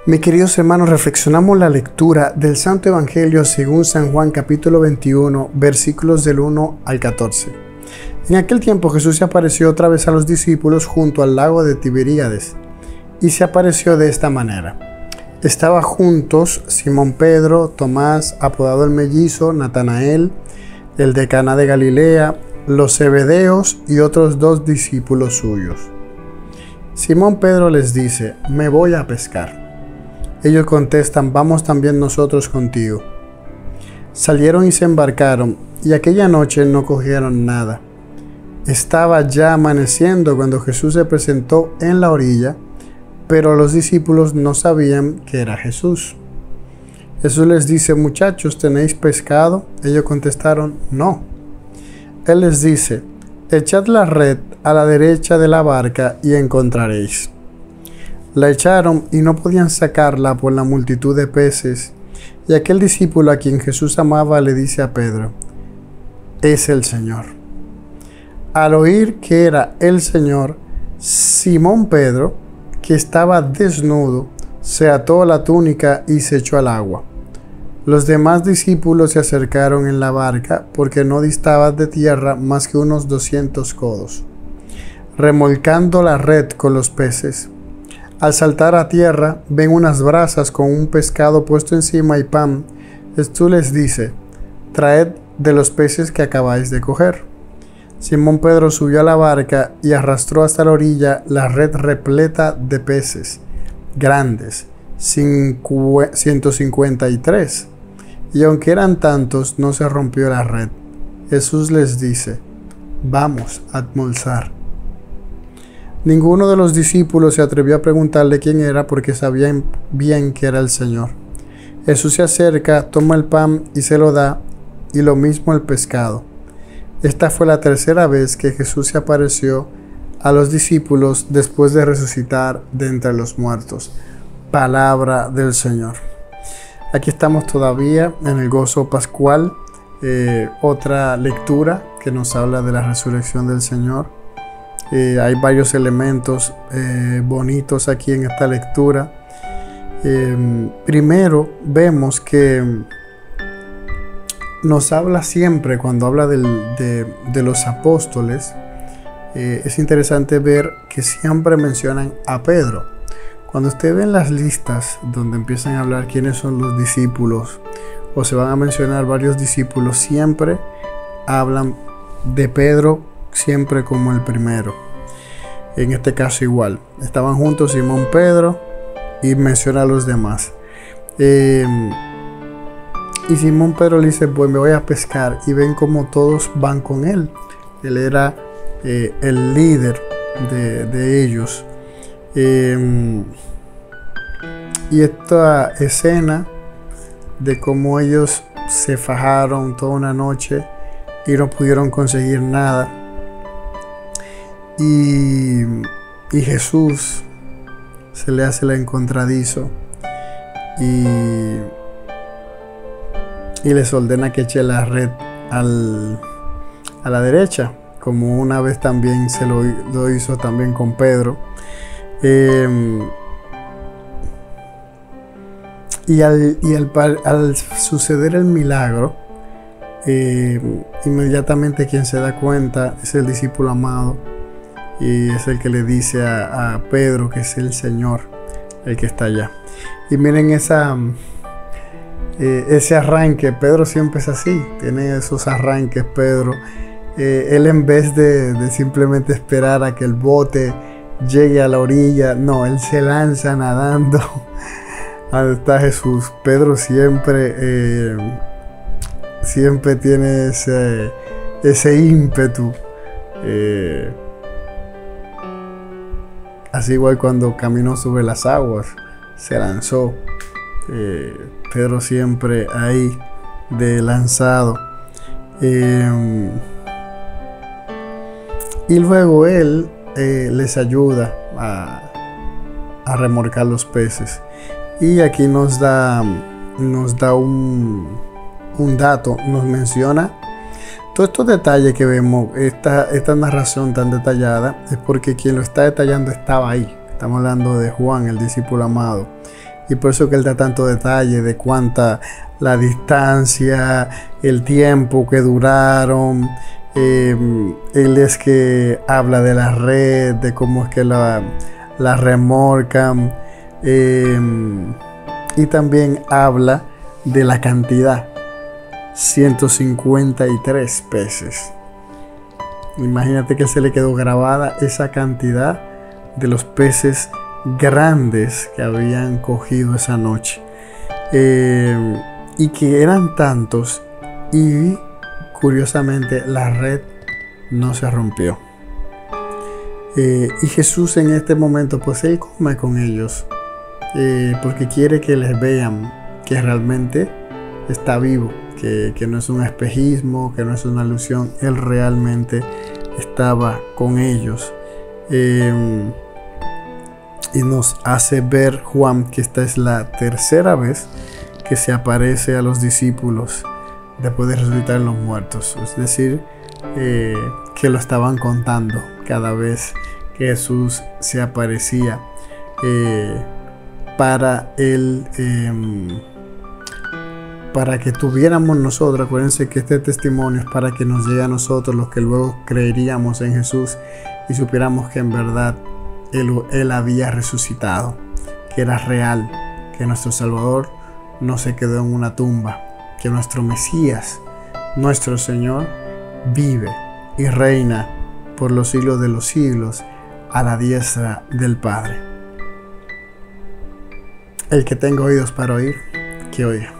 Mis queridos hermanos, reflexionamos la lectura del Santo Evangelio según San Juan capítulo 21, versículos del 1 al 14. En aquel tiempo Jesús se apareció otra vez a los discípulos junto al lago de Tiberíades, y se apareció de esta manera. Estaba juntos Simón Pedro, Tomás, apodado el Mellizo, Natanael, el de Caná de Galilea, los Zebedeos y otros 2 discípulos suyos. Simón Pedro les dice: me voy a pescar. Ellos contestan: vamos también nosotros contigo. Salieron y se embarcaron, y aquella noche no cogieron nada. Estaba ya amaneciendo cuando Jesús se presentó en la orilla, pero los discípulos no sabían que era Jesús. Jesús les dice: muchachos, ¿tenéis pescado? Ellos contestaron: no. Él les dice: echad la red a la derecha de la barca y encontraréis. La echaron y no podían sacarla por la multitud de peces. Y aquel discípulo a quien Jesús amaba le dice a Pedro: es el Señor. Al oír que era el Señor, Simón Pedro, que estaba desnudo, se ató la túnica y se echó al agua. Los demás discípulos se acercaron en la barca porque no distaba de tierra más que unos 200 codos, remolcando la red con los peces. Al saltar a tierra, ven unas brasas con un pescado puesto encima y pan. Jesús les dice: traed de los peces que acabáis de coger. Simón Pedro subió a la barca y arrastró hasta la orilla la red repleta de peces grandes, 153. Y aunque eran tantos, no se rompió la red. Jesús les dice: vamos a almorzar. Ninguno de los discípulos se atrevió a preguntarle quién era, porque sabían bien que era el Señor. Jesús se acerca, toma el pan y se lo da, y lo mismo el pescado. Esta fue la tercera vez que Jesús se apareció a los discípulos después de resucitar de entre los muertos. Palabra del Señor. Aquí estamos todavía en el gozo pascual, otra lectura que nos habla de la resurrección del Señor. Hay varios elementos bonitos aquí en esta lectura. Primero vemos que nos habla siempre, cuando habla de los apóstoles, es interesante ver que siempre mencionan a Pedro. Cuando usted ve en las listas donde empiezan a hablar quiénes son los discípulos, o se van a mencionar varios discípulos, siempre hablan de Pedro, siempre como el primero. En este caso igual, estaban juntos Simón Pedro y menciona a los demás. Y Simón Pedro le dice: pues me voy a pescar, y ven como todos van con él. Él era el líder de ellos. Y esta escena de cómo ellos se fajaron toda una noche y no pudieron conseguir nada, y Jesús se le hace el encontradizo y les ordena que eche la red a la derecha, como una vez también se lo hizo también con Pedro. Y al suceder el milagro, inmediatamente quien se da cuenta es el discípulo amado, y es el que le dice a Pedro que es el Señor el que está allá. Y miren ese arranque. Pedro siempre es así, tiene esos arranques Pedro. Él, en vez de simplemente esperar a que el bote llegue a la orilla, no, él se lanza nadando a donde está Jesús. Pedro siempre tiene ese ímpetu. Así igual cuando caminó sobre las aguas, se lanzó. Pedro siempre ahí de lanzado. Y luego él les ayuda a remolcar los peces. Y aquí nos da un dato, nos menciona todos estos detalles que vemos. Esta narración tan detallada es porque quien lo está detallando estaba ahí. Estamos hablando de Juan, el discípulo amado. Y por eso que él da tanto detalle de cuánta la distancia, el tiempo que duraron. Él es que habla de la red, de cómo es que la remolcan. Y también habla de la cantidad. 153 peces. Imagínate que se le quedó grabada esa cantidad de los peces grandes que habían cogido esa noche. Y que eran tantos, y curiosamente la red no se rompió. Y Jesús en este momento, pues él come con ellos, porque quiere que les vean que realmente está vivo, que no es un espejismo, que no es una ilusión. Él realmente estaba con ellos. Y nos hace ver Juan que esta es la tercera vez que se aparece a los discípulos después de resucitar los muertos. Es decir, que lo estaban contando cada vez que Jesús se aparecía para él, para que tuviéramos nosotros. Acuérdense que este testimonio es para que nos llegue a nosotros, los que luego creeríamos en Jesús y supiéramos que en verdad Él había resucitado, que era real, que nuestro Salvador no se quedó en una tumba, que nuestro Mesías, nuestro Señor, vive y reina por los siglos de los siglos a la diestra del Padre. El que tenga oídos para oír, que oiga.